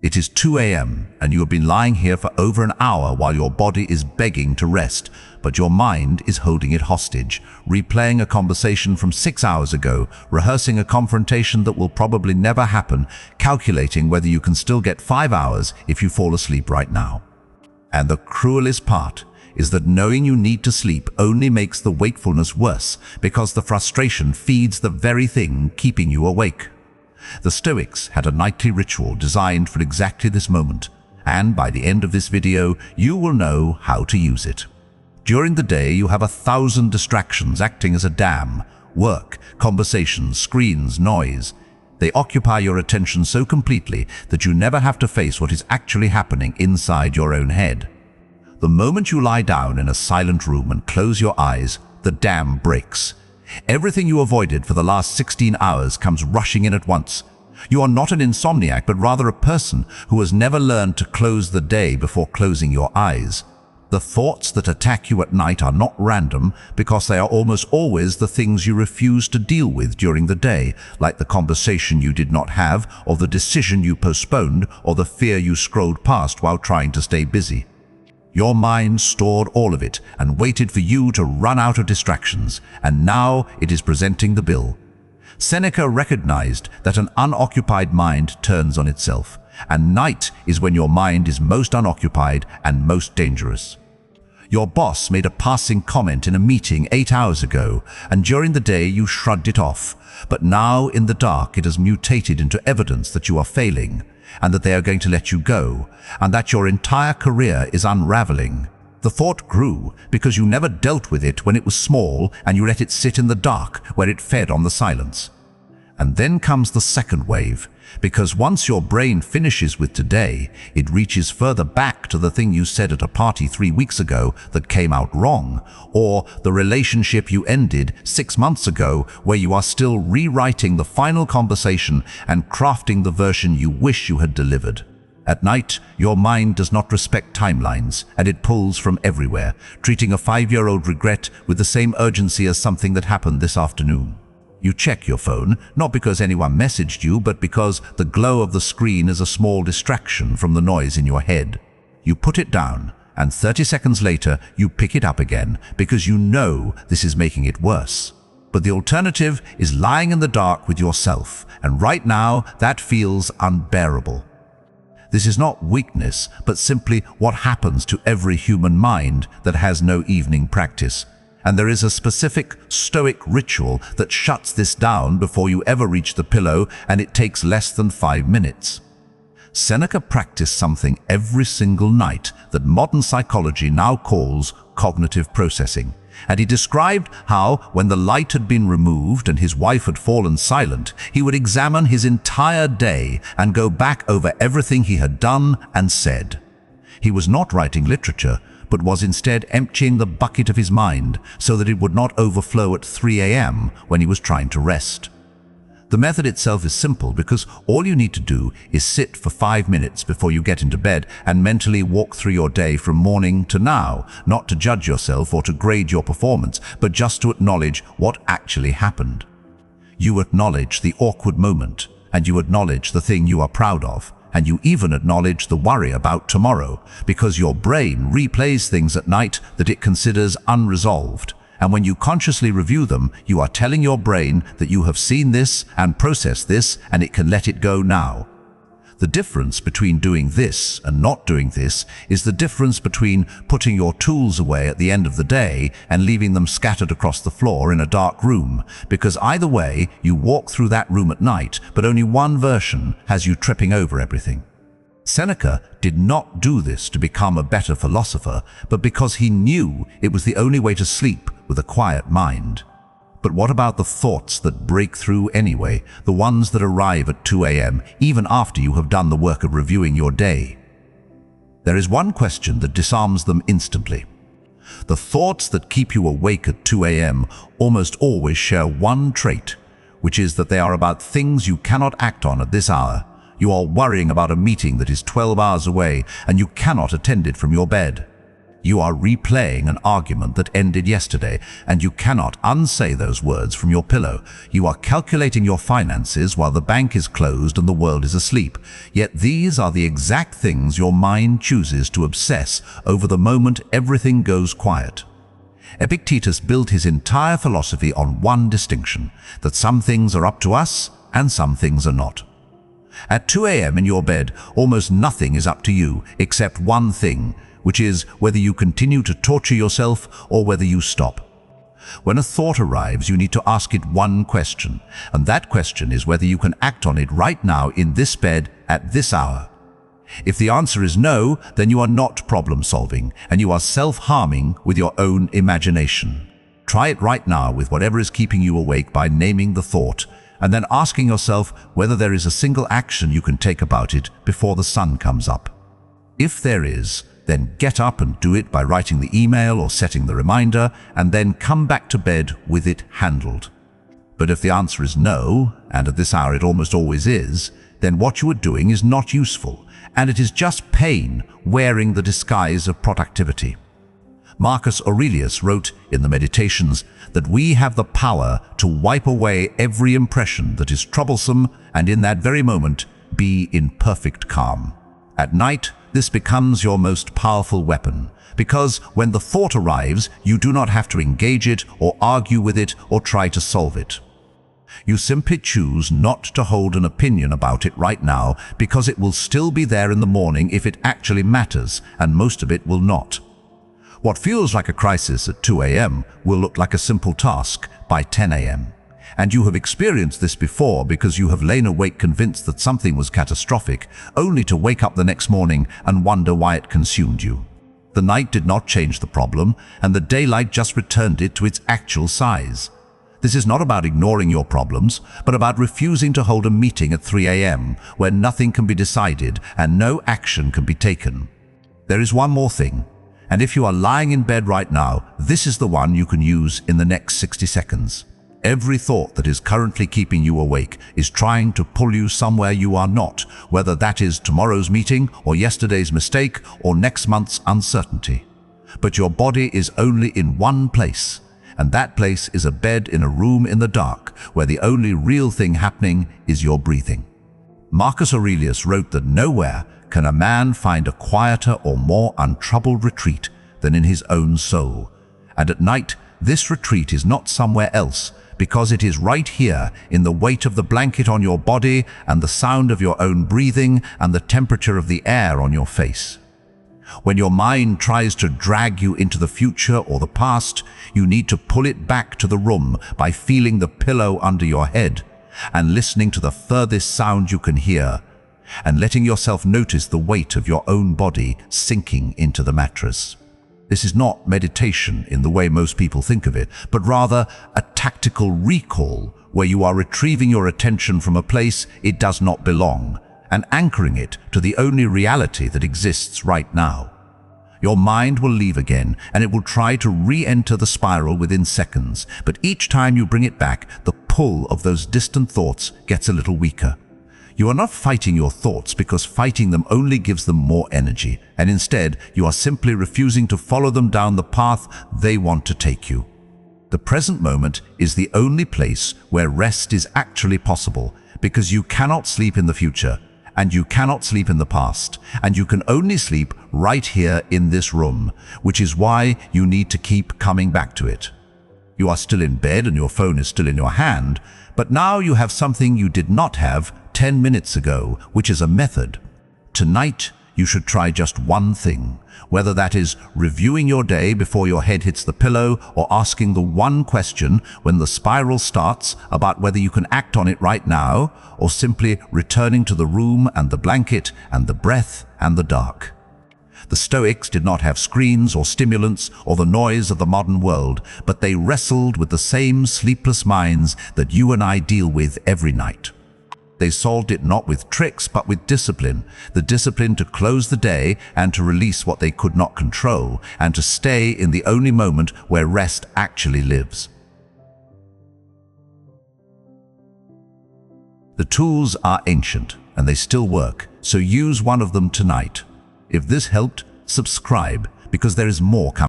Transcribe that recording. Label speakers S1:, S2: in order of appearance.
S1: It is 2 a.m. and you have been lying here for over an hour while your body is begging to rest, but your mind is holding it hostage, replaying a conversation from 6 hours ago, rehearsing a confrontation that will probably never happen, calculating whether you can still get 5 hours if you fall asleep right now. And the cruelest part is that knowing you need to sleep only makes the wakefulness worse, because the frustration feeds the very thing keeping you awake. The Stoics had a nightly ritual designed for exactly this moment, and by the end of this video, you will know how to use it. During the day, you have 1,000 distractions acting as a dam: work, conversations, screens, noise. They occupy your attention so completely that you never have to face what is actually happening inside your own head. The moment you lie down in a silent room and close your eyes, the dam breaks. Everything you avoided for the last 16 hours comes rushing in at once. You are not an insomniac, but rather a person who has never learned to close the day before closing your eyes. The thoughts that attack you at night are not random, because they are almost always the things you refuse to deal with during the day, like the conversation you did not have, or the decision you postponed, or the fear you scrolled past while trying to stay busy. Your mind stored all of it and waited for you to run out of distractions, and now it is presenting the bill. Seneca recognized that an unoccupied mind turns on itself, and night is when your mind is most unoccupied and most dangerous. Your boss made a passing comment in a meeting 8 hours ago, and during the day you shrugged it off, but now in the dark it has mutated into evidence that you are failing, and that they are going to let you go, and that your entire career is unraveling. The thought grew because you never dealt with it when it was small, and you let it sit in the dark where it fed on the silence. And then comes the second wave, because once your brain finishes with today, it reaches further back to the thing you said at a party 3 weeks ago that came out wrong, or the relationship you ended 6 months ago where you are still rewriting the final conversation and crafting the version you wish you had delivered. At night, your mind does not respect timelines, and it pulls from everywhere, treating a 5-year-old regret with the same urgency as something that happened this afternoon. You check your phone, not because anyone messaged you, but because the glow of the screen is a small distraction from the noise in your head. You put it down, and 30 seconds later, you pick it up again, because you know this is making it worse. But the alternative is lying in the dark with yourself, and right now, that feels unbearable. This is not weakness, but simply what happens to every human mind that has no evening practice. And there is a specific Stoic ritual that shuts this down before you ever reach the pillow, and it takes less than 5 minutes. Seneca practiced something every single night that modern psychology now calls cognitive processing, and he described how, when the light had been removed and his wife had fallen silent, he would examine his entire day and go back over everything he had done and said. He was not writing literature, but was instead emptying the bucket of his mind so that it would not overflow at 3 a.m. when he was trying to rest. The method itself is simple, because all you need to do is sit for 5 minutes before you get into bed and mentally walk through your day from morning to now, not to judge yourself or to grade your performance, but just to acknowledge what actually happened. You acknowledge the awkward moment, and you acknowledge the thing you are proud of, and you even acknowledge the worry about tomorrow, because your brain replays things at night that it considers unresolved. And when you consciously review them, you are telling your brain that you have seen this and processed this, and it can let it go now. The difference between doing this and not doing this is the difference between putting your tools away at the end of the day and leaving them scattered across the floor in a dark room, because either way, you walk through that room at night, but only one version has you tripping over everything. Seneca did not do this to become a better philosopher, but because he knew it was the only way to sleep with a quiet mind. But what about the thoughts that break through anyway, the ones that arrive at 2 a.m. even after you have done the work of reviewing your day? There is one question that disarms them instantly. The thoughts that keep you awake at 2 a.m. almost always share one trait, which is that they are about things you cannot act on at this hour. You are worrying about a meeting that is 12 hours away, and you cannot attend it from your bed. You are replaying an argument that ended yesterday, and you cannot unsay those words from your pillow. You are calculating your finances while the bank is closed and the world is asleep. Yet these are the exact things your mind chooses to obsess over the moment everything goes quiet. Epictetus built his entire philosophy on one distinction, that some things are up to us and some things are not. At 2 a.m. in your bed, almost nothing is up to you except one thing, which is whether you continue to torture yourself or whether you stop. When a thought arrives, you need to ask it one question, and that question is whether you can act on it right now in this bed at this hour. If the answer is no, then you are not problem-solving, and you are self-harming with your own imagination. Try it right now with whatever is keeping you awake by naming the thought, and then asking yourself whether there is a single action you can take about it before the sun comes up. If there is, then get up and do it by writing the email or setting the reminder, and then come back to bed with it handled. But if the answer is no, and at this hour it almost always is, then what you are doing is not useful, and it is just pain wearing the disguise of productivity. Marcus Aurelius wrote in the Meditations that we have the power to wipe away every impression that is troublesome and in that very moment be in perfect calm. At night, this becomes your most powerful weapon, because when the thought arrives, you do not have to engage it or argue with it or try to solve it. You simply choose not to hold an opinion about it right now because it will still be there in the morning if it actually matters, and most of it will not. What feels like a crisis at 2 a.m. will look like a simple task by 10 a.m. And you have experienced this before because you have lain awake convinced that something was catastrophic, only to wake up the next morning and wonder why it consumed you. The night did not change the problem, and the daylight just returned it to its actual size. This is not about ignoring your problems, but about refusing to hold a meeting at 3 a.m. where nothing can be decided and no action can be taken. There is one more thing, and if you are lying in bed right now, this is the one you can use in the next 60 seconds. Every thought that is currently keeping you awake is trying to pull you somewhere you are not, whether that is tomorrow's meeting or yesterday's mistake or next month's uncertainty. But your body is only in one place, and that place is a bed in a room in the dark where the only real thing happening is your breathing. Marcus Aurelius wrote that nowhere can a man find a quieter or more untroubled retreat than in his own soul. And at night, this retreat is not somewhere else, because it is right here in the weight of the blanket on your body and the sound of your own breathing and the temperature of the air on your face. When your mind tries to drag you into the future or the past, you need to pull it back to the room by feeling the pillow under your head and listening to the furthest sound you can hear, and letting yourself notice the weight of your own body sinking into the mattress. This is not meditation in the way most people think of it, but rather a tactical recall where you are retrieving your attention from a place it does not belong and anchoring it to the only reality that exists right now. Your mind will leave again, and it will try to re-enter the spiral within seconds, but each time you bring it back, the pull of those distant thoughts gets a little weaker. You are not fighting your thoughts because fighting them only gives them more energy, and instead you are simply refusing to follow them down the path they want to take you. The present moment is the only place where rest is actually possible, because you cannot sleep in the future, and you cannot sleep in the past, and you can only sleep right here in this room, which is why you need to keep coming back to it. You are still in bed and your phone is still in your hand, but now you have something you did not have 10 minutes ago, which is a method. Tonight, you should try just one thing, whether that is reviewing your day before your head hits the pillow or asking the one question when the spiral starts about whether you can act on it right now, or simply returning to the room and the blanket and the breath and the dark. The Stoics did not have screens or stimulants or the noise of the modern world, but they wrestled with the same sleepless minds that you and I deal with every night. They solved it not with tricks, but with discipline, the discipline to close the day and to release what they could not control, and to stay in the only moment where rest actually lives. The tools are ancient, and they still work, so use one of them tonight. If this helped, subscribe, because there is more coming.